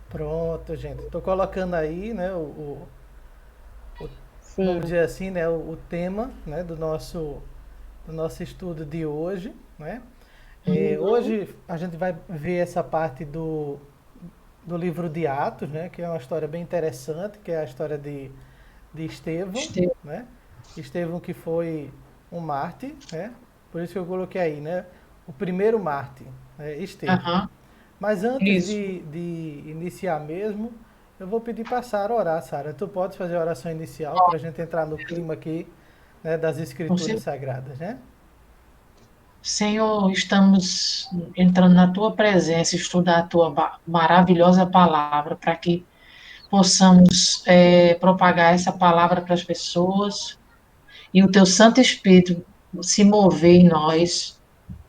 Pronto, gente. Estou colocando aí, né, vamos Sim. dizer assim, né, o tema, né, do nosso estudo de hoje, né? Uhum. Hoje a gente vai ver essa parte do livro de Atos, né, que é uma história bem interessante, que é a história de Estevão, Este- né? Estevão que foi um mártir, né? Por isso que eu coloquei aí, né? O primeiro mártir, né? Estevão. Aham, Mas antes isso. de iniciar mesmo, eu vou pedir para a Sara orar, Sara. Tu podes fazer a oração inicial para a gente entrar no clima aqui, né, das Você, Escrituras Sagradas, né? Senhor, estamos entrando na tua presença, estudar a tua maravilhosa palavra, para que possamos propagar essa palavra para as pessoas e o teu Santo Espírito se mover em nós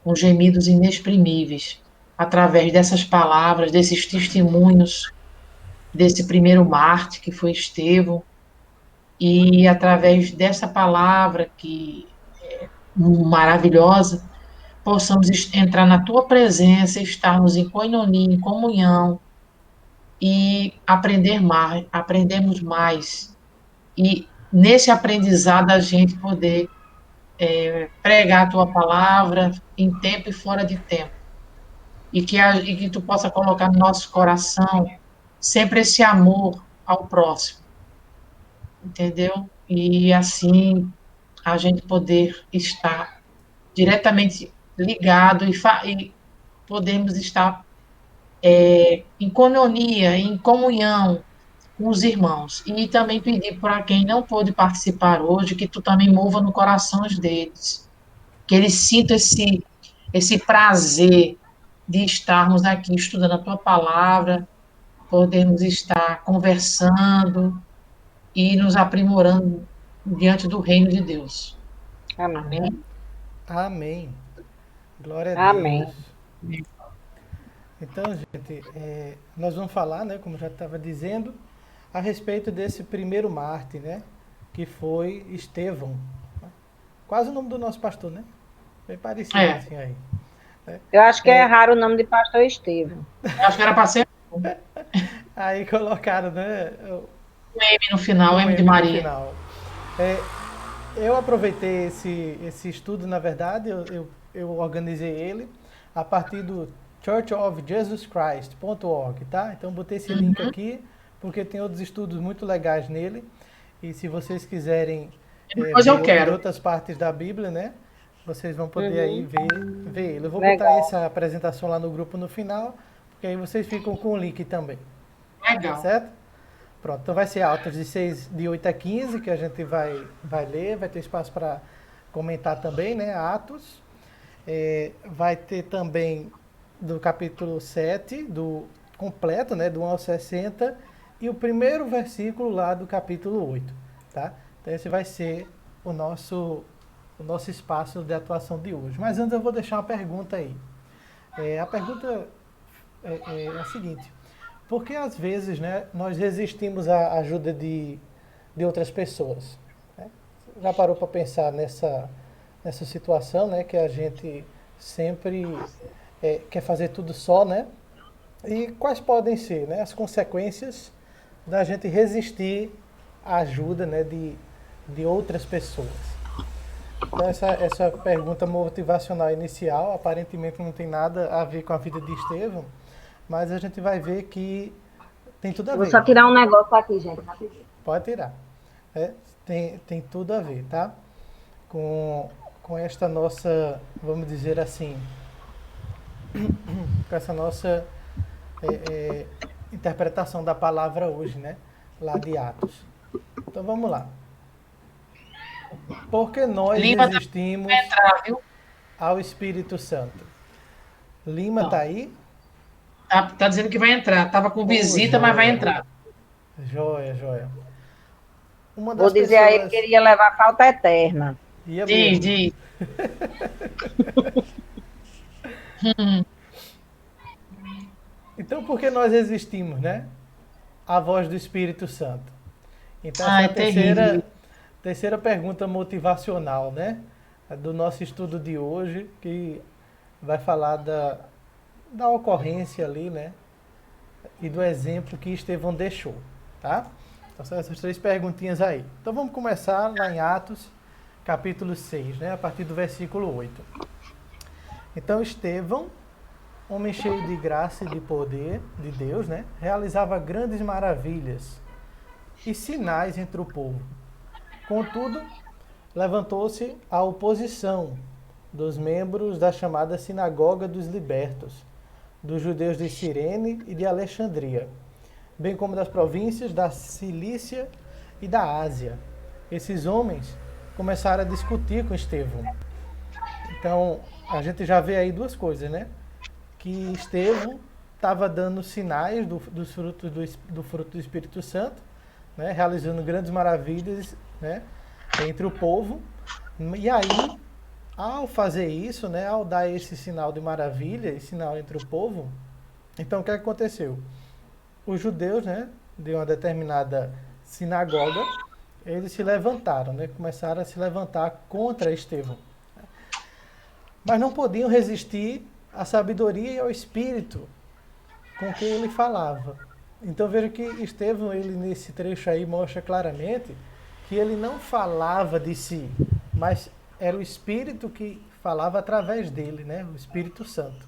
com gemidos inexprimíveis, através dessas palavras, desses testemunhos, desse primeiro mártir que foi Estevão, e através dessa palavra que maravilhosa, possamos entrar na tua presença, estarmos em coinonia, em comunhão e aprender mais, aprendermos mais. E nesse aprendizado a gente poder pregar a tua palavra em tempo e fora de tempo. E que tu possa colocar no nosso coração sempre esse amor ao próximo, entendeu? E assim a gente poder estar diretamente ligado e podemos estar em coinonia, em comunhão com os irmãos. E também pedir para quem não pôde participar hoje, que tu também mova no coração deles, que eles sintam esse prazer de estarmos aqui estudando a tua palavra, podemos estar conversando e nos aprimorando diante do reino de Deus. Amém. Amém? Amém. Glória a Deus. Amém. Então, gente, nós vamos falar, né, como já estava dizendo, a respeito desse primeiro mártir, né, que foi Estevão. Quase o nome do nosso pastor, né? Bem parecido É, assim aí. Né? Eu acho que é É, raro o nome de pastor Estevam. acho que era para ser aí colocaram, né, um M no final, um M de M no Maria. final. É, eu aproveitei esse estudo, na verdade, eu organizei ele a partir do churchofjesuschrist.org, tá? Então botei esse link Uhum. aqui, porque tem outros estudos muito legais nele. E se vocês quiserem Depois eu ver de quero. outras partes da Bíblia, né? Vocês vão poder aí Uhum. ver ele. Eu vou botar Legal. essa apresentação lá no grupo no final, porque aí vocês ficam com o link também, tá Legal. certo? Pronto, então vai ser Atos de 8 a 15 que a gente vai ler, vai ter espaço para comentar também, né? Atos. Vai ter também do capítulo 7 do completo, né? Do 1 ao 60 e o primeiro versículo lá do capítulo 8, tá? Então esse vai ser o nosso espaço de atuação de hoje. Mas antes eu vou deixar uma pergunta aí. A pergunta é a seguinte: por que às vezes, né, nós resistimos à ajuda de outras pessoas? Né? Já parou para pensar nessa situação, né, que a gente sempre quer fazer tudo só, né? E quais podem ser, né, as consequências da gente resistir à ajuda, né, de outras pessoas? Então essa pergunta motivacional inicial aparentemente não tem nada a ver com a vida de Estevão, mas a gente vai ver que tem tudo a Eu vou ver. só tirar um negócio aqui, gente, rapidinho. Pode tirar. Tem tudo a ver, tá? Com esta nossa, vamos dizer assim, com essa nossa é, é, interpretação da palavra hoje, né? Lá de Atos. Então vamos lá. Por que nós Lima também vai resistimos entrar, viu? ao Espírito Santo? Lima tá Não. aí? Tá dizendo que vai entrar. Tava com Ô, visita, mas vai joia. entrar. Joia, joia. Uma Vou das dizer a ele que pessoas ele ia levar falta eterna. ia Diz, mesmo. diz. Então por que nós resistimos, né? À voz do Espírito Santo. Então essa é Ai, a terrível. terceira pergunta motivacional, né? Do nosso estudo de hoje, que vai falar da ocorrência ali, né? e do exemplo que Estevão deixou, tá? Então são essas 3 perguntinhas aí. Então vamos começar lá em Atos, capítulo 6, né? A partir do versículo 8. Então Estevão, homem cheio de graça e de poder de Deus, né? Realizava grandes maravilhas e sinais entre o povo. Contudo, levantou-se a oposição dos membros da chamada Sinagoga dos Libertos, dos judeus de Cirene e de Alexandria, bem como das províncias da Cilícia e da Ásia. Esses homens começaram a discutir com Estevão. Então, a gente já vê aí 2 coisas, né? Que Estevão estava dando sinais dos frutos do fruto do Espírito Santo, né? Realizando grandes maravilhas, né? Entre o povo. E aí, ao fazer isso, né? Ao dar esse sinal de maravilha, esse sinal entre o povo, então o que aconteceu? Os judeus, né? De uma determinada sinagoga, eles se levantaram, né? Começaram a se levantar contra Estevão. Mas não podiam resistir à sabedoria e ao espírito com que ele falava. Então veja que Estevão, ele nesse trecho aí mostra claramente que ele não falava de si, mas era o Espírito que falava através dele, né? O Espírito Santo.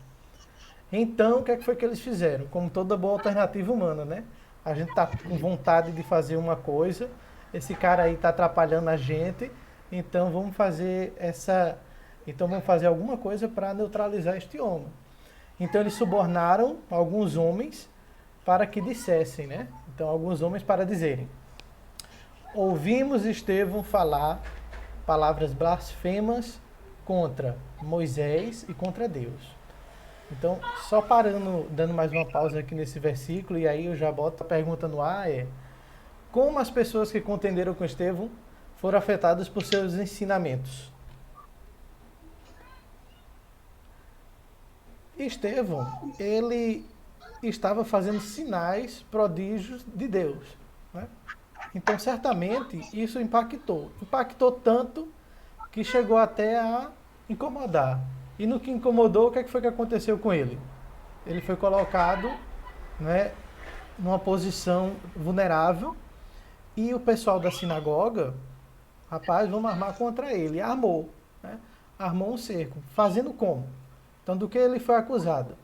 Então, o que é que foi que eles fizeram? Como toda boa alternativa humana, né? A gente está com vontade de fazer uma coisa, esse cara aí está atrapalhando a gente, então vamos fazer alguma coisa para neutralizar este homem. Então eles subornaram alguns homens para que dissessem, né? Então alguns homens para dizerem: ouvimos Estevão falar palavras blasfemas contra Moisés e contra Deus. Então, só parando, dando mais uma pausa aqui nesse versículo, e aí eu já boto a pergunta no ar, como as pessoas que contenderam com Estevão foram afetadas por seus ensinamentos? Estevão, ele estava fazendo sinais, prodígios de Deus, né? Então, certamente, isso impactou. Impactou tanto que chegou até a incomodar. E no que incomodou, o que foi que aconteceu com ele? Ele foi colocado, né, numa posição vulnerável e o pessoal da sinagoga, rapaz, vamos armar contra ele. E armou, né? Armou um cerco. Fazendo como? Então, do que ele foi acusado?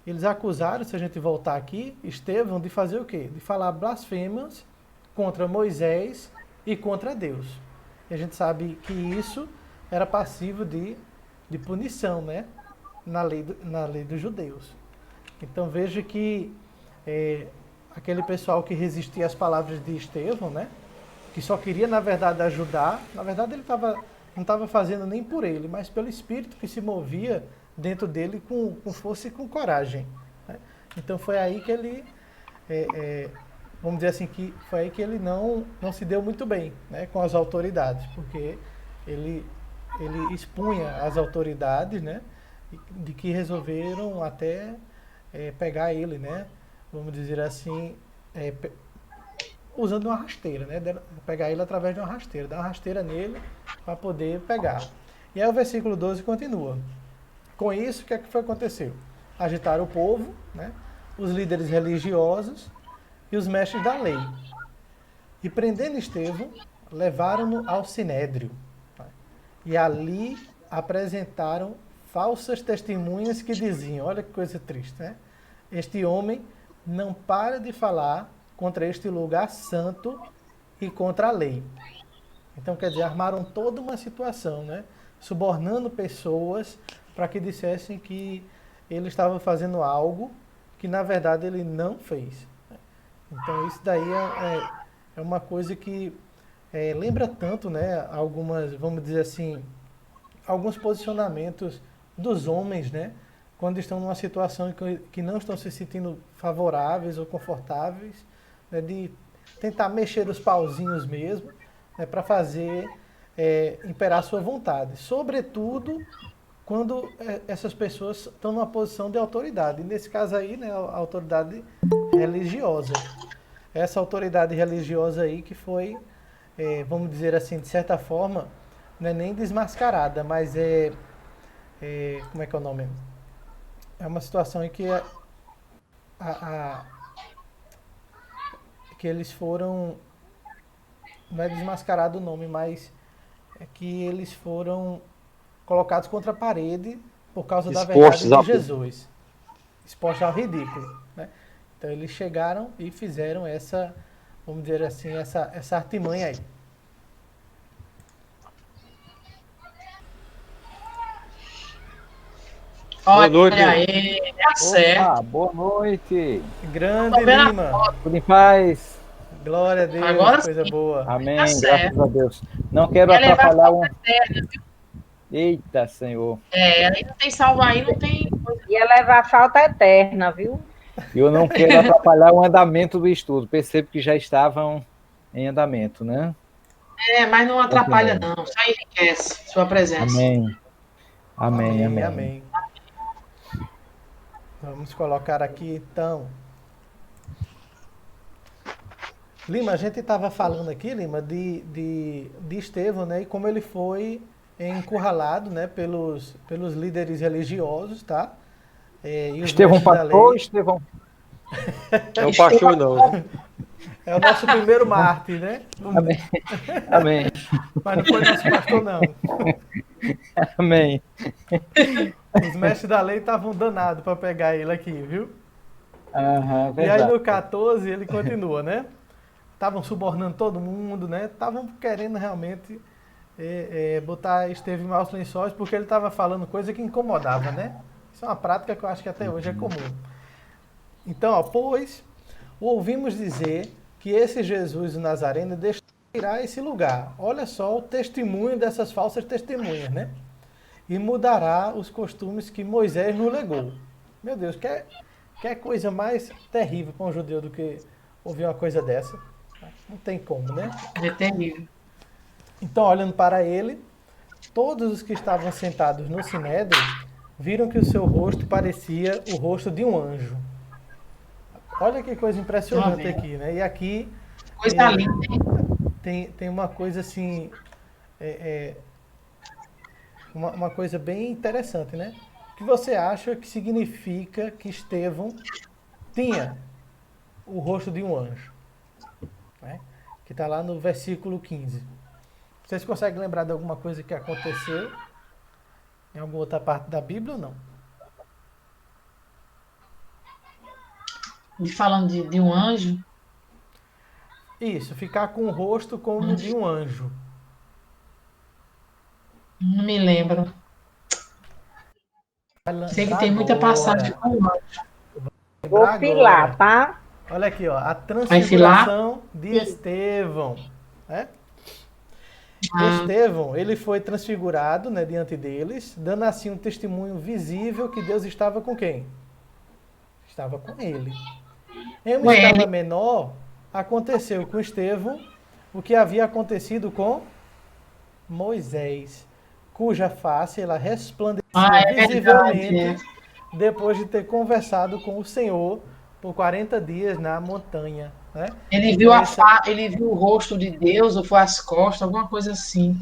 Eles acusaram, se a gente voltar aqui, Estevão de fazer o quê? De falar blasfêmias contra Moisés e contra Deus. E a gente sabe que isso era passivo de punição, né? Na lei dos judeus. Então veja que aquele pessoal que resistia às palavras de Estevão, né? Que só queria, na verdade, ajudar, na verdade ele não estava fazendo nem por ele, mas pelo Espírito que se movia dentro dele com força e com coragem, né? Então foi aí que ele, vamos dizer assim, que foi aí que ele não se deu muito bem, né, com as autoridades, porque ele expunha as autoridades, né, de que resolveram até pegar ele, né, vamos dizer assim, usando uma rasteira, né, pegar ele através de uma rasteira, dar uma rasteira nele para poder pegar. E aí o versículo 12 continua. Com isso, o que é que foi aconteceu? Agitaram o povo, né, os líderes religiosos e os mestres da lei. E prendendo Estevão, levaram-no ao sinédrio. E ali apresentaram falsas testemunhas que diziam, olha que coisa triste, né? Este homem não para de falar contra este lugar santo e contra a lei. Então, quer dizer, armaram toda uma situação, né? Subornando pessoas para que dissessem que ele estava fazendo algo que, na verdade, ele não fez. Então, isso daí é uma coisa que lembra tanto, né, algumas, vamos dizer assim, alguns posicionamentos dos homens, né, quando estão numa situação que não estão se sentindo favoráveis ou confortáveis, né, de tentar mexer os pauzinhos mesmo, né, para fazer imperar a sua vontade. Sobretudo quando essas pessoas estão numa posição de autoridade. E nesse caso aí, né, a autoridade religiosa. Essa autoridade religiosa aí que foi, vamos dizer assim, de certa forma, não é nem desmascarada, mas como é que é o nome? É uma situação em que que eles foram, não é desmascarado o nome, mas é que eles foram colocados contra a parede por causa da verdade Expostos de ao... Jesus, expostos ao ridículo, né? Então eles chegaram e fizeram essa, vamos dizer assim, essa artimanha aí. Boa Olha noite. aí, tá certo. Opa, boa noite. Grande Tô vendo a Lima, foto. Tudo em paz? glória a Deus, Agora coisa sim, boa. tá Amém, certo. graças a Deus. Não quero Quer levar a atrapalhar foto um. eterna. Eita, Senhor. Aí não tem salvo aí, não tem coisa. Ia levar falta eterna, viu? Eu não quero atrapalhar o andamento do estudo. Percebo que já estavam em andamento, né? Mas não atrapalha, Continuando. não. Só enriquece sua presença. Amém. Amém, Amém, amém. amém. Vamos colocar aqui então. Lima, a gente estava falando aqui, Lima, de Estevão, né? E como ele foi encurralado, né? Pelos líderes religiosos, tá? E os Estevão mestres da pastor, lei. Estevão. Não é o pastor, não. É o nosso primeiro mártir, né? Amém. Amém. Mas não foi nosso pastor, não. Amém. Os mestres da lei estavam danados para pegar ele aqui, viu? Aham, E aí verdade. no 14 ele continua, né? Estavam subornando todo mundo, né? Estavam querendo realmente botar Estevão em maus lençóis porque ele estava falando coisa que incomodava, né? Isso é uma prática que eu acho que até hoje é comum. Então, ó, pois ouvimos dizer que esse Jesus o Nazareno destruirá esse lugar. Olha só o testemunho dessas falsas testemunhas, né? E mudará os costumes que Moisés nos legou. Meu Deus, quer coisa mais terrível para um judeu do que ouvir uma coisa dessa? Não tem como, né? É terrível. Então, olhando para ele, todos os que estavam sentados no sinédrio viram que o seu rosto parecia o rosto de um anjo. Olha que coisa impressionante aqui, né? E aqui Coisa linda, hein? tem uma coisa assim, uma coisa bem interessante, né? O que você acha que significa que Estevão tinha o rosto de um anjo? Né? Que está lá no versículo 15. Vocês conseguem lembrar de alguma coisa que aconteceu em alguma outra parte da Bíblia ou não? E falando de um anjo, Isso, ficar com o rosto como de um anjo. não me lembro. Vai Sei que lembrar tem muita passagem agora. com o anjo. Vou Lembrar filar, agora. tá? Olha aqui, ó, a Vai filar? transfiguração de Estevão. Né? Ah, Estevão, ele foi transfigurado, né, diante deles, dando assim um testemunho visível que Deus estava com quem? Estava com ele. Em uma Com escala ele. menor, aconteceu com Estevão o que havia acontecido com Moisés, cuja face ela resplandecia é visivelmente verdade. depois de ter conversado com o Senhor por 40 dias na montanha. Né? Ele viu, Então, ele viu o rosto de Deus, ou foi as costas, alguma coisa assim.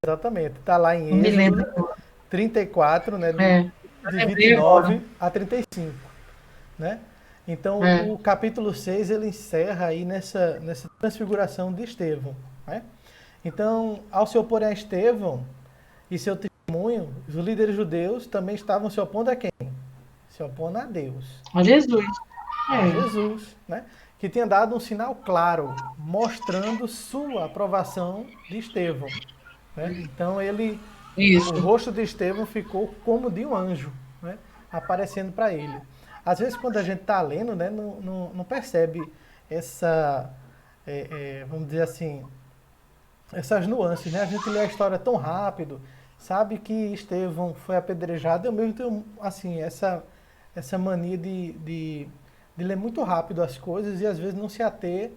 exatamente, está lá em Não me lembro. Êxodo 34, né, É, eu de lembrei agora. 29 a 35. Né? Então, É. o capítulo 6 ele encerra aí nessa transfiguração de Estevão. Né? Então, ao se oporem a Estevão e seu testemunho, os líderes judeus também estavam se opondo a quem? Se opondo a Deus, Ó Jesus. a É. Jesus, né? Que tinha dado um sinal claro, mostrando sua aprovação de Estevão. Né? Então, Isso. o rosto de Estevão ficou como de um anjo, né? Aparecendo para ele. Às vezes, quando a gente está lendo, né, não percebe essa, vamos dizer assim, essas nuances, né? A gente lê a história tão rápido, sabe que Estevão foi apedrejado. Eu mesmo tenho, assim, essa mania de ler muito rápido as coisas e às vezes não se ater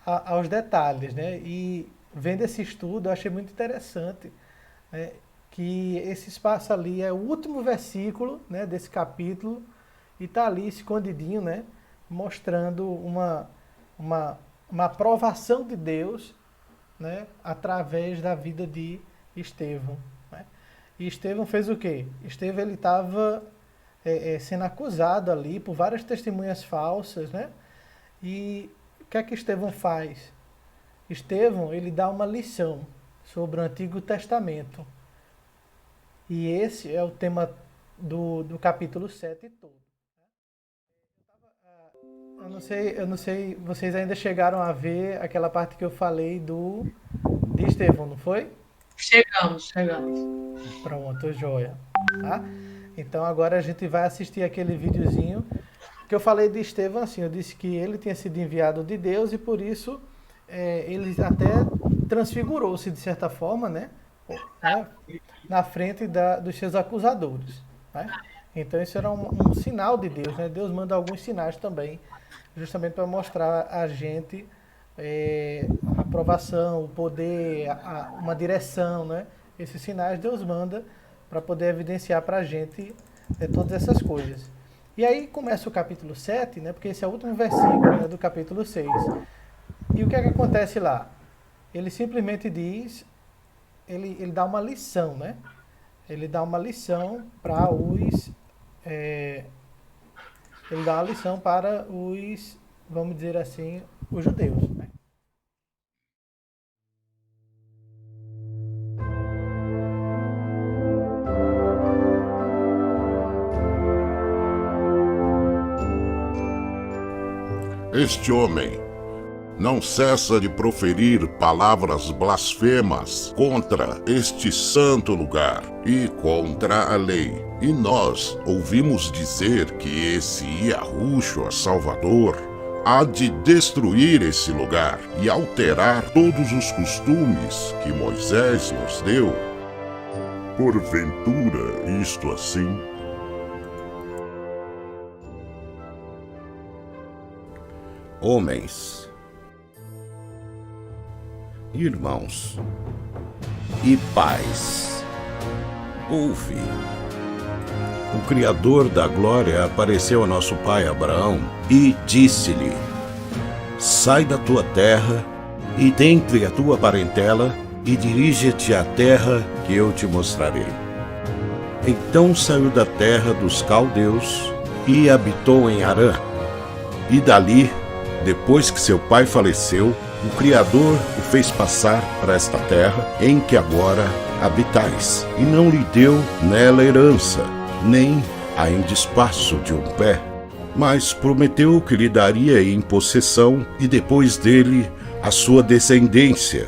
aos detalhes, né? E vendo esse estudo, eu achei muito interessante, né, que esse espaço ali é o último versículo, né, desse capítulo e está ali escondidinho, né, mostrando uma aprovação de Deus, né, através da vida de Estevão. Né? E Estevão fez o quê? Estevão ele estava sendo acusado ali por várias testemunhas falsas, né? E O que é que Estevão faz? Estevão, ele dá uma lição sobre o Antigo Testamento. E esse é o tema do capítulo 7 todo. Eu não sei, vocês ainda chegaram a ver aquela parte que eu falei de Estevão, não foi? Chegamos. Pronto, joia. Tá? Então agora a gente vai assistir aquele videozinho que eu falei de Estevão, assim, eu disse que ele tinha sido enviado de Deus e por isso ele até transfigurou-se de certa forma, né? Na frente dos seus acusadores. Né? Então isso era um sinal de Deus, né? Deus manda alguns sinais também, justamente para mostrar a gente a aprovação, o poder, uma direção, né? Esses sinais Deus manda para poder evidenciar para a gente todas essas coisas. E aí começa o capítulo 7, né? Porque esse é o último versículo, né, do capítulo 6. E o que é que acontece lá? Ele simplesmente diz, ele dá uma lição, né? Ele dá uma lição para os, vamos dizer assim, os judeus, né? Este homem não cessa de proferir palavras blasfemas contra este santo lugar e contra a lei. E nós ouvimos dizer que esse Yahushua Salvador há de destruir esse lugar e alterar todos os costumes que Moisés nos deu. Porventura, isto assim? Homens, irmãos e pais, ouve. O Criador da glória apareceu a nosso pai Abraão e disse-lhe: sai da tua terra e dentre a tua parentela e dirige-te à terra que eu te mostrarei. Então saiu da terra dos caldeus e habitou em Harã. E dali, depois que seu pai faleceu, o Criador o fez passar para esta terra em que agora habitais, e não lhe deu nela herança, nem ainda espaço de um pé, mas prometeu que lhe daria em possessão e depois dele a sua descendência,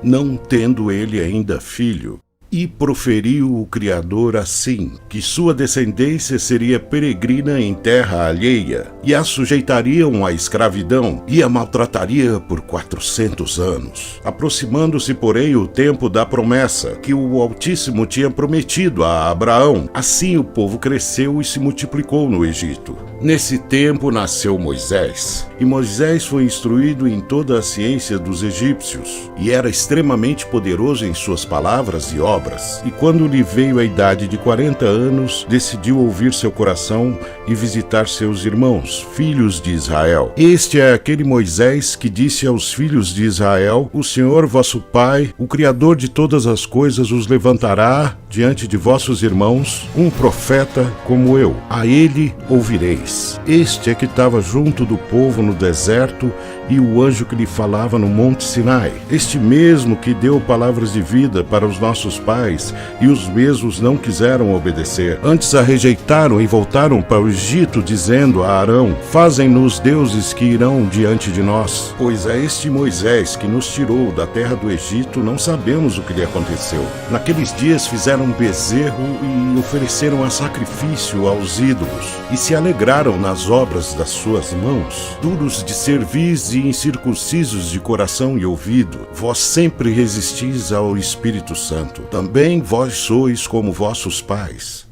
não tendo ele ainda filho. E proferiu o Criador assim, que sua descendência seria peregrina em terra alheia, e a sujeitariam à escravidão, e a maltrataria por 400 anos. Aproximando-se, porém, o tempo da promessa, que o Altíssimo tinha prometido a Abraão, assim o povo cresceu e se multiplicou no Egito. Nesse tempo nasceu Moisés, e Moisés foi instruído em toda a ciência dos egípcios, e era extremamente poderoso em suas palavras e obras. E quando lhe veio a idade de 40 anos, decidiu ouvir seu coração e visitar seus irmãos, filhos de Israel. Este é aquele Moisés que disse aos filhos de Israel: o Senhor vosso Pai, o Criador de todas as coisas, os levantará diante de vossos irmãos um profeta como eu. A ele ouvireis. Este é que estava junto do povo no deserto e o anjo que lhe falava no monte Sinai. Este mesmo que deu palavras de vida para os nossos pais, e os mesmos não quiseram obedecer. Antes a rejeitaram e voltaram para o Egito, dizendo a Arão: fazem-nos deuses que irão diante de nós. Pois a este Moisés que nos tirou da terra do Egito, não sabemos o que lhe aconteceu. Naqueles dias fizeram um bezerro e ofereceram a sacrifício aos ídolos, e se alegraram nas obras das suas mãos. Duros de cerviz e incircuncisos de coração e ouvido, vós sempre resistis ao Espírito Santo. Também vós sois como vossos pais.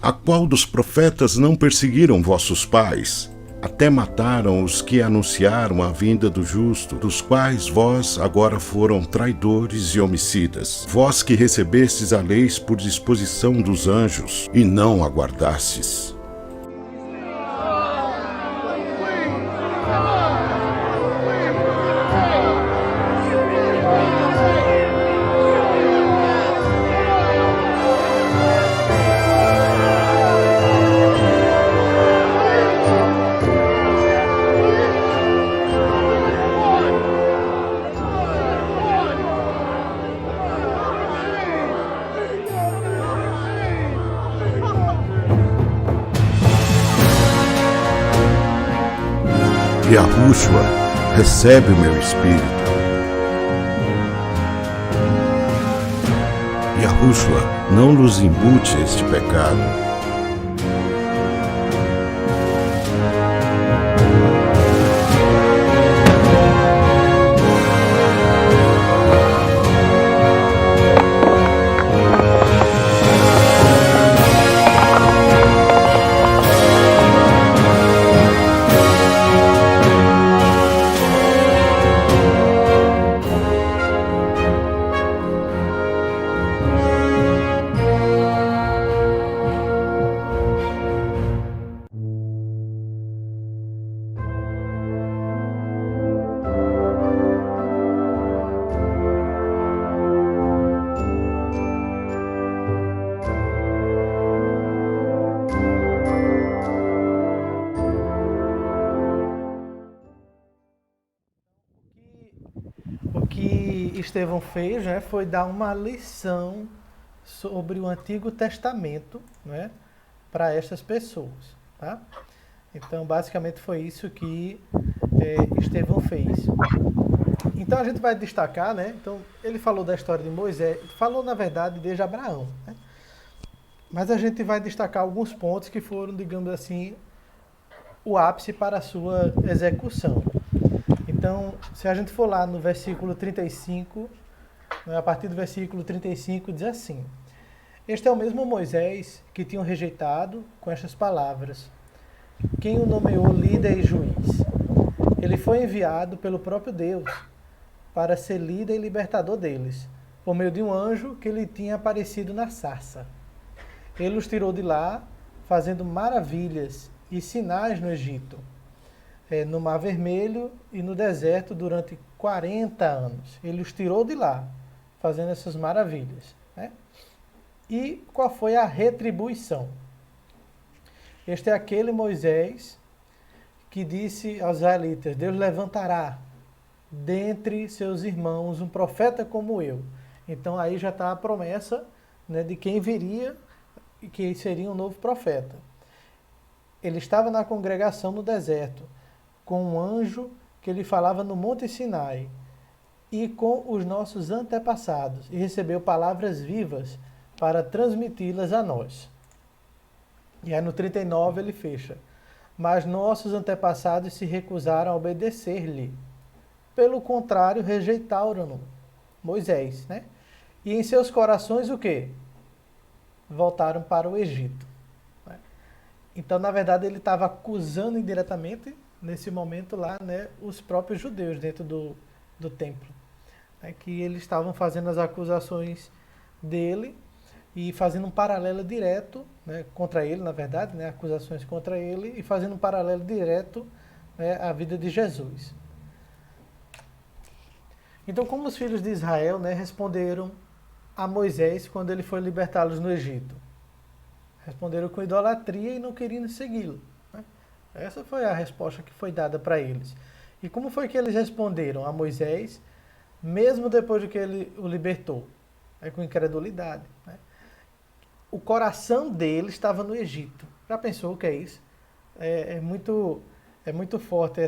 A qual dos profetas não perseguiram vossos pais? Até mataram os que anunciaram a vinda do justo, dos quais vós agora foram traidores e homicidas. Vós que recebestes a lei por disposição dos anjos, e não aguardastes. Yahushua, recebe o meu espírito. Yahushua, não nos embute este pecado. O que Estevão fez, né, foi dar uma lição sobre o Antigo Testamento, né, para estas pessoas. Tá? Então, basicamente, foi isso que Estevão fez. Então, a gente vai destacar, né? Então, ele falou da história de Moisés, falou, na verdade, desde Abraão. Né? Mas a gente vai destacar alguns pontos que foram, digamos assim, o ápice para a sua execução. Então, se a gente for lá no versículo 35, a partir do versículo 35, diz assim: Este é o mesmo Moisés que tinham rejeitado com estas palavras, quem o nomeou líder e juiz. Ele foi enviado pelo próprio Deus para ser líder e libertador deles, por meio de um anjo que lhe tinha aparecido na sarça. Ele os tirou de lá, fazendo maravilhas e sinais no Egito, no Mar Vermelho e no deserto durante 40 anos. Ele os tirou de lá, fazendo essas maravilhas. Né? E qual foi a retribuição? Este é aquele Moisés que disse aos israelitas: Deus levantará dentre seus irmãos um profeta como eu. Então aí já está a promessa, né, de quem viria e que seria um novo profeta. Ele estava na congregação no deserto, com um anjo que lhe falava no Monte Sinai, e com os nossos antepassados, e recebeu palavras vivas para transmiti-las a nós. E aí no 39 ele fecha: Mas nossos antepassados se recusaram a obedecer-lhe. Pelo contrário, rejeitaram-no, Moisés, né? E em seus corações o quê? Voltaram para o Egito. Né? Então, na verdade, ele estava acusando indiretamente, nesse momento lá, né, os próprios judeus dentro do templo. Né, que eles estavam fazendo as acusações dele e fazendo um paralelo direto, né, contra ele, na verdade, né, acusações contra ele, e fazendo um paralelo direto, né, à vida de Jesus. Então, como os filhos de Israel, né, responderam a Moisés quando ele foi libertá-los no Egito? Responderam com idolatria e não queriam segui-lo. Né? Essa foi a resposta que foi dada para eles. E como foi que eles responderam a Moisés, mesmo depois de que ele o libertou? Com incredulidade. Né? O coração deles estava no Egito. Já pensou o que é isso? É muito forte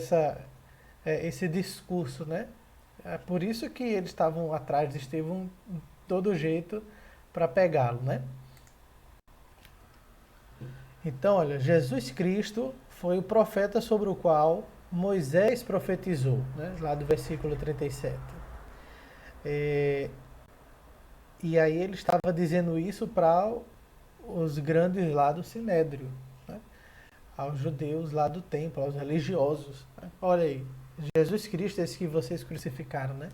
esse discurso, né? É por isso que eles estavam atrás de Estevão de todo jeito para pegá-lo, né? Então, olha, Jesus Cristo foi o profeta sobre o qual Moisés profetizou, né? Lá do versículo 37. E aí ele estava dizendo isso para os grandes lá do Sinédrio, né? Aos judeus lá do templo, aos religiosos. Né? Olha aí, Jesus Cristo, esse que vocês crucificaram, né?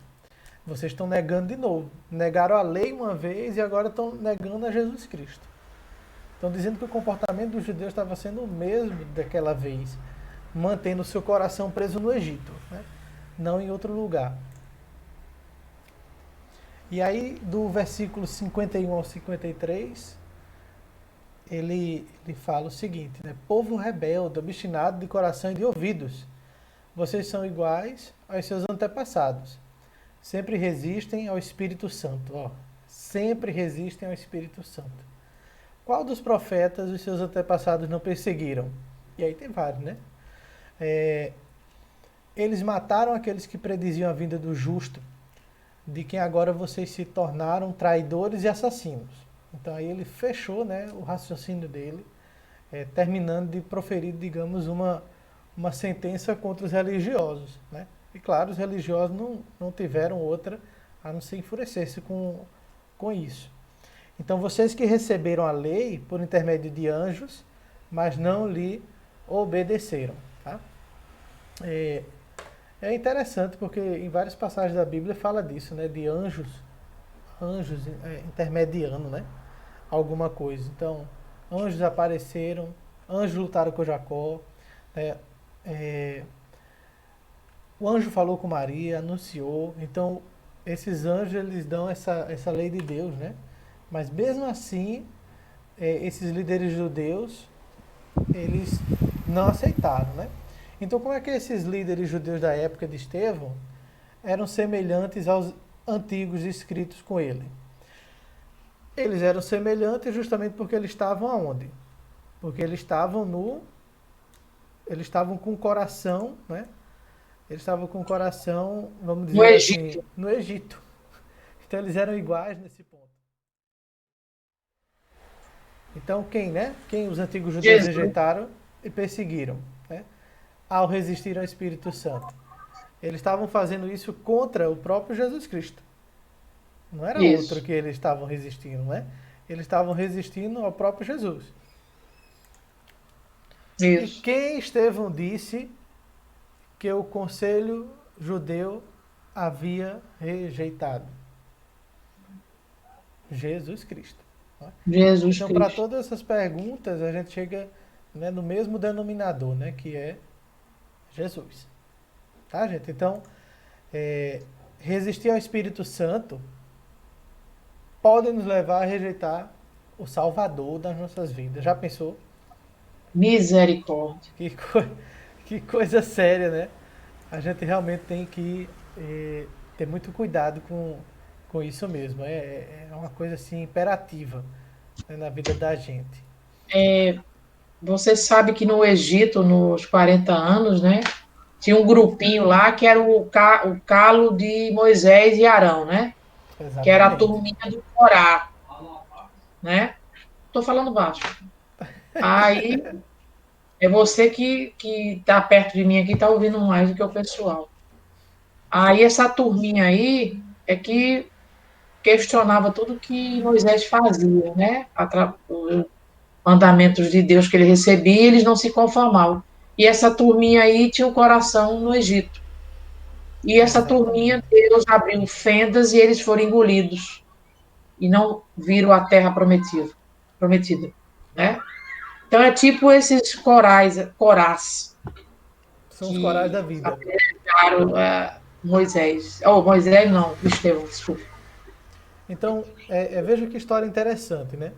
Vocês estão negando de novo. Negaram a lei uma vez e agora estão negando a Jesus Cristo. Estão dizendo que o comportamento dos judeus estava sendo o mesmo daquela vez, mantendo o seu coração preso no Egito, né? Não em outro lugar. E aí, do versículo 51 ao 53, ele fala o seguinte, né? Povo rebelde, obstinado de coração e de ouvidos, vocês são iguais aos seus antepassados. Sempre resistem ao Espírito Santo. Ó, sempre resistem ao Espírito Santo. Qual dos profetas os seus antepassados não perseguiram? E aí tem vários, né? eles mataram aqueles que prediziam a vinda do justo, de quem agora vocês se tornaram traidores e assassinos. Então aí ele fechou, né, o raciocínio dele, terminando de proferir, digamos, uma sentença contra os religiosos, né? E claro, os religiosos não tiveram outra a não se enfurecer-se com isso. Então vocês que receberam a lei por intermédio de anjos, mas não lhe obedeceram. Tá? É interessante porque em várias passagens da Bíblia fala disso, né? De anjos intermediando, né? Alguma coisa. Então, anjos apareceram, anjos lutaram com Jacó, o anjo falou com Maria, anunciou. Então, esses anjos, eles dão essa lei de Deus, né? Mas mesmo assim, esses líderes judeus, eles não aceitaram, né? Então, como é que esses líderes judeus da época de Estevão eram semelhantes aos antigos escritos com ele? Eles eram semelhantes justamente porque eles estavam aonde? Porque eles estavam com o coração, né? Eles estavam com o coração, vamos dizer assim, no Egito. Então eles eram iguais nesse ponto. Então quem os antigos judeus rejeitaram e perseguiram, né? Ao resistir ao Espírito Santo. Eles estavam fazendo isso contra o próprio Jesus Cristo. Não era outro que eles estavam resistindo, né? Eles estavam resistindo ao próprio Jesus. Isso. E quem Estevão disse que o conselho judeu havia rejeitado? Jesus Cristo. Jesus então, Cristo. para todas essas perguntas, a gente chega, né, no mesmo denominador, né, que é Jesus. Tá, gente? Então, resistir ao Espírito Santo pode nos levar a rejeitar o Salvador das nossas vidas. Já pensou? Misericórdia. Que coisa séria, né? A gente realmente tem que ter muito cuidado com isso mesmo. É uma coisa assim imperativa, né, na vida da gente. Você sabe que no Egito, nos 40 anos, né, tinha um grupinho lá que era o calo de Moisés e Arão, né? Exatamente. Que era a turminha do Corá, né? Tô falando baixo. Aí, é você que tá perto de mim aqui, tá ouvindo mais do que o pessoal. Aí, essa turminha aí é que questionava tudo que Moisés fazia, né? Os mandamentos de Deus que ele recebia, eles não se conformavam. E essa turminha aí tinha o coração no Egito. E essa turminha, Deus abriu fendas e eles foram engolidos. E não viram a terra prometida, né? Então é tipo esses corás. São os corais da vida. Apedrejaram Moisés. Moisés não, Estevão, desculpa. Então, veja que história interessante, né?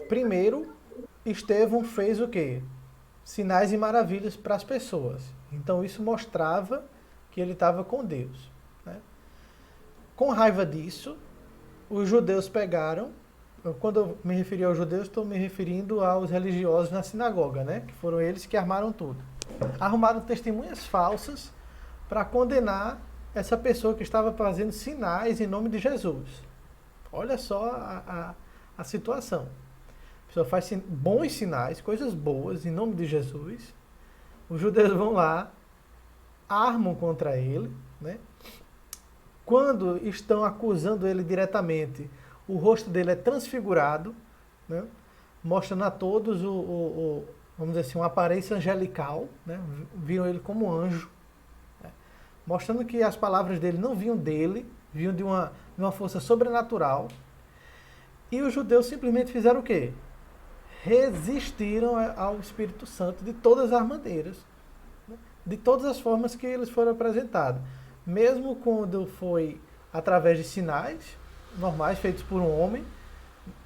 Primeiro, Estevão fez o quê? Sinais e maravilhas para as pessoas. Então isso mostrava que ele estava com Deus, né? Com raiva disso, os judeus pegaram, quando eu me referi aos judeus, estou me referindo aos religiosos na sinagoga, né? Que foram eles que armaram tudo. Arrumaram testemunhas falsas para condenar essa pessoa que estava fazendo sinais em nome de Jesus. Olha só a situação. A pessoa faz bons sinais, coisas boas em nome de Jesus. Os judeus vão lá, armam contra ele, né? Quando estão acusando ele diretamente, o rosto dele é transfigurado, né? Mostrando a todos vamos dizer assim, uma aparência angelical, né? Viram ele como anjo, né? Mostrando que as palavras dele não vinham dele, vinham de uma força sobrenatural. E os judeus simplesmente fizeram o quê? Resistiram ao Espírito Santo de todas as maneiras, né? De todas as formas que eles foram apresentados. Mesmo quando foi através de sinais normais feitos por um homem,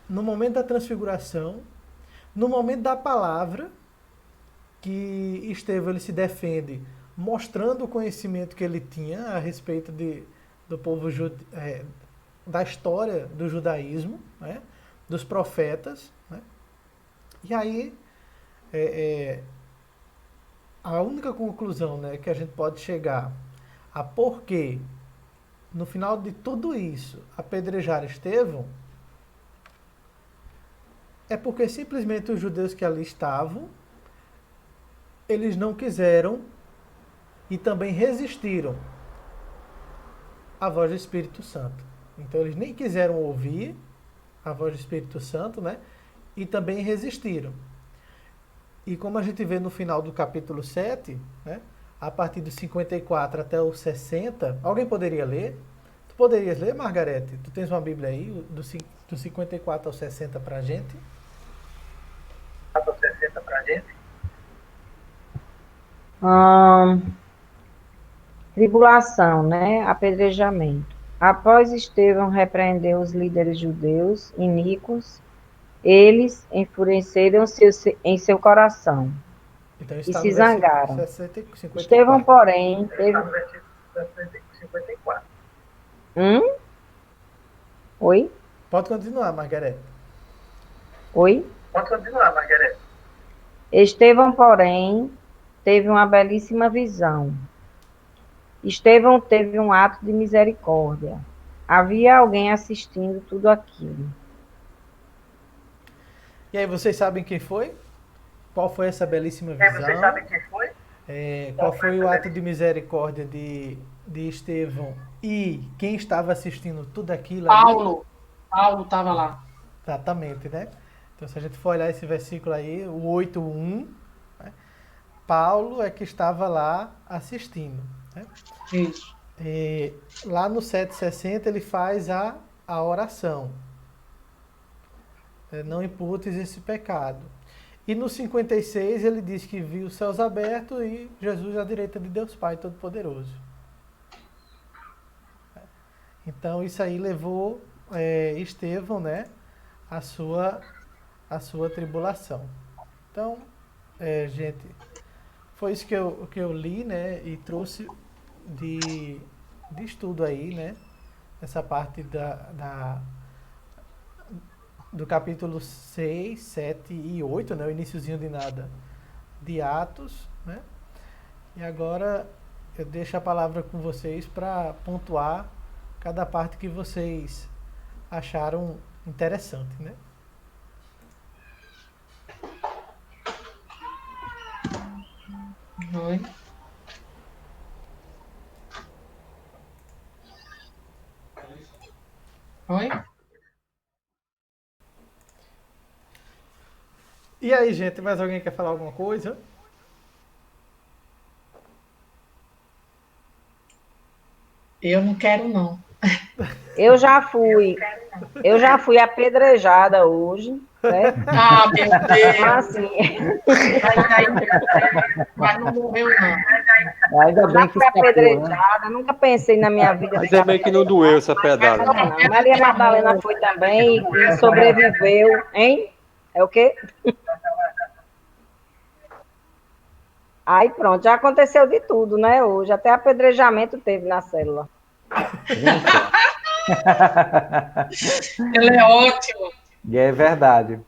no momento da transfiguração, no momento da palavra, que Estevão ele se defende, mostrando o conhecimento que ele tinha a respeito do povo da história do judaísmo, né? Dos profetas, né? E aí a única conclusão, né, que a gente pode chegar a por que, no final de tudo isso, apedrejar Estevão, é porque simplesmente os judeus que ali estavam, eles não quiseram e também resistiram à voz do Espírito Santo. Então eles nem quiseram ouvir a voz do Espírito Santo, né? E também resistiram. E como a gente vê no final do capítulo 7, né? A partir do 54 até o 60, alguém poderia ler? Tu poderias ler, Margarete? Tu tens uma Bíblia aí, do 54 ao 60 pra gente? Tribulação, né? Apedrejamento. Após Estevão repreender os líderes judeus iníquos, eles enfureceram-se em seu coração Então e está se no versículo zangaram. 54. Estevão, porém, teve... Oi? Pode continuar, Margarete. Oi? Estevão, porém, teve uma belíssima visão. Estevão teve um ato de misericórdia. Havia alguém assistindo tudo aquilo. E aí, vocês sabem quem foi? Qual foi essa belíssima visão? Qual foi o ato de misericórdia de Estevão? E quem estava assistindo tudo aquilo ali? Paulo estava lá. Exatamente, né? Então, se a gente for olhar esse versículo aí, o 8:1, né? Paulo é que estava lá assistindo. Né? Isso. E lá no 7:60 ele faz a oração. Não imputes esse pecado. E no 56 ele diz que viu os céus abertos e Jesus à direita de Deus Pai Todo-Poderoso. Então isso aí levou Estevão, né, a sua tribulação. Então, gente, foi isso que eu li, né, e trouxe de estudo aí, né, essa parte do capítulo 6, 7 e 8, né, o iniciozinho de nada de Atos, né? E agora eu deixo a palavra com vocês para pontuar cada parte que vocês acharam interessante, né? Oi. Oi? E aí, gente, mais alguém quer falar alguma coisa? Eu não quero, não. Eu já fui apedrejada hoje, certo? Ah, meu Deus. Assim, Mas não morreu, não. Ainda já bem que fui escapou, né? apedrejada, nunca pensei na minha vida. Ainda bem que não doeu essa pedrada. Não, não. Maria Madalena foi também e sobreviveu, hein? É o quê? Aí pronto, já aconteceu de tudo, né? Hoje, até apedrejamento teve na célula. Ela é ótima. E é verdade.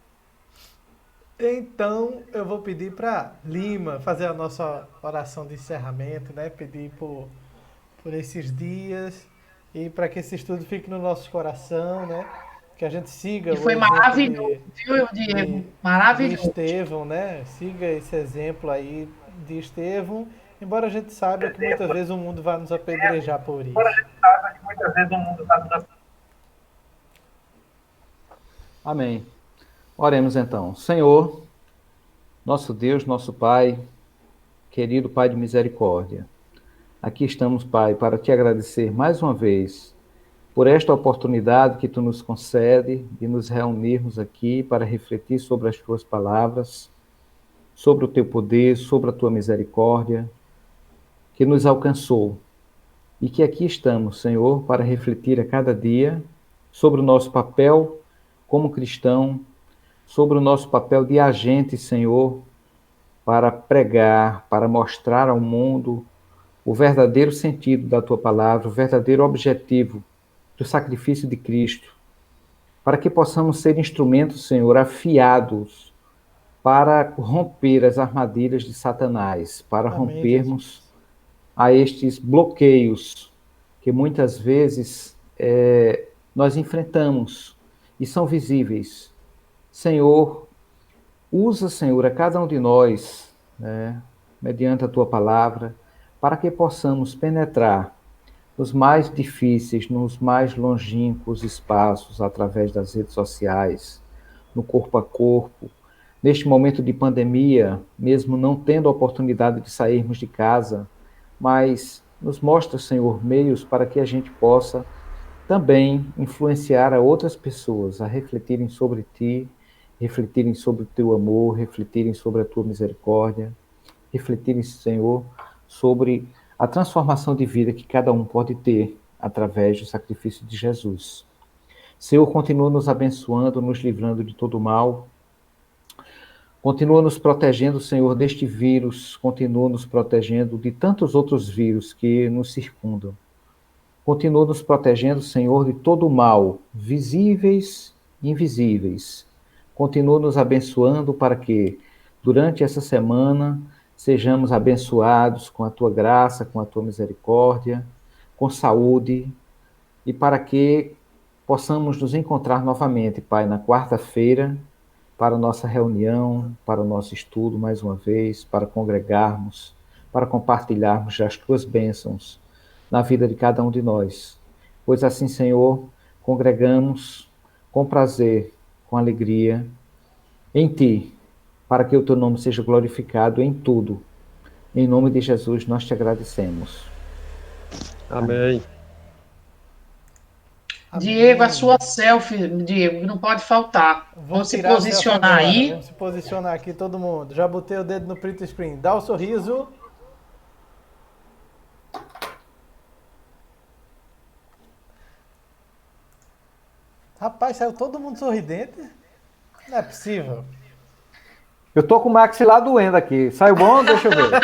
Então, eu vou pedir para Lima fazer a nossa oração de encerramento, né? Pedir por esses dias e para que esse estudo fique no nosso coração, né? Que a gente siga E foi exemplo maravilhoso, viu, Diego? de Maravilhoso. Estevão, né? Siga esse exemplo aí de Estevão, embora a gente saiba que muitas vezes o mundo vai nos apedrejar por isso. Amém. Oremos então. Senhor, nosso Deus, nosso Pai, querido Pai de misericórdia, aqui estamos, Pai, para te agradecer mais uma vez por esta oportunidade que tu nos concede de nos reunirmos aqui para refletir sobre as tuas palavras, sobre o teu poder, sobre a tua misericórdia, que nos alcançou. E que aqui estamos, Senhor, para refletir a cada dia sobre o nosso papel como cristão, sobre o nosso papel de agente, Senhor, para pregar, para mostrar ao mundo o verdadeiro sentido da tua palavra, o verdadeiro objetivo do sacrifício de Cristo, para que possamos ser instrumentos, Senhor, afiados para romper as armadilhas de Satanás, para Amém, rompermos a estes bloqueios que muitas vezes nós enfrentamos e são visíveis. Senhor, usa, Senhor, a cada um de nós, né, mediante a Tua palavra, para que possamos penetrar nos mais difíceis, nos mais longínquos espaços, através das redes sociais, no corpo a corpo. Neste momento de pandemia, mesmo não tendo a oportunidade de sairmos de casa, mas nos mostra, Senhor, meios para que a gente possa também influenciar a outras pessoas a refletirem sobre Ti, refletirem sobre o Teu amor, refletirem sobre a Tua misericórdia, refletirem, Senhor, sobre a transformação de vida que cada um pode ter através do sacrifício de Jesus. Senhor, continua nos abençoando, nos livrando de todo mal. Continua nos protegendo, Senhor, deste vírus. Continua nos protegendo de tantos outros vírus que nos circundam. Continua nos protegendo, Senhor, de todo o mal, visíveis e invisíveis. Continua nos abençoando para que, durante essa semana, sejamos abençoados com a Tua graça, com a Tua misericórdia, com saúde, e para que possamos nos encontrar novamente, Pai, na quarta-feira, para a nossa reunião, para o nosso estudo, mais uma vez, para congregarmos, para compartilharmos as Tuas bênçãos na vida de cada um de nós. Pois assim, Senhor, congregamos com prazer, com alegria, em Ti, para que o Teu nome seja glorificado em tudo. Em nome de Jesus, nós Te agradecemos. Amém. Diego, a sua selfie, Diego, não pode faltar. Vamos se tirar a selfie posicionar agora. aí. Vamos se posicionar aqui, todo mundo. Já botei o dedo no print screen. Dá o sorriso. Rapaz, saiu todo mundo sorridente. Não é possível. Eu tô com o maxilar doendo aqui. Saiu bom? Deixa eu ver.